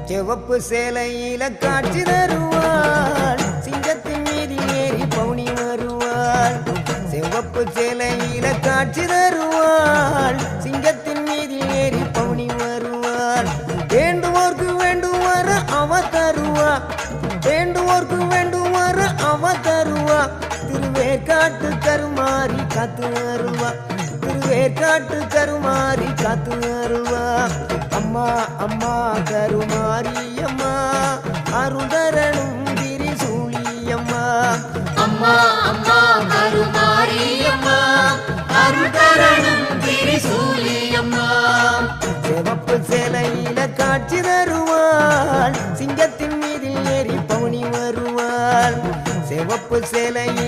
சிவப்பு சேலையில காட்சி தருவாள் சிங்கத்தின் மீதில் ஏறி பவுனி வருவாள் சிவப்பு சேலையில காட்சி தருவாள் சிங்கத்தின் மீதில் ஏறி பவுனி வருவாள் வேண்டுவோர்க்கு வேண்டுவார அவ தருவா வேண்டுவோர்க்கு வேண்டுவார அவ தருவா திருவேற்காட்டு கருமாறி காத்து வருவா திருவேற்காட்டு கருமாறி காத்து வருவா அம்மா அம்மா கருமாரி அம்மா அருதரணும் திரிசூலியம்மா அம்மா அம்மா கருமாரி அம்மா அருதரணும் திரிசூலியம்மா சிவப்பு சேலையில காட்சி தருவாள் சிங்கத்தின் மீதில் ஏறி பவுனி வருவாள் சிவப்பு சேலையில்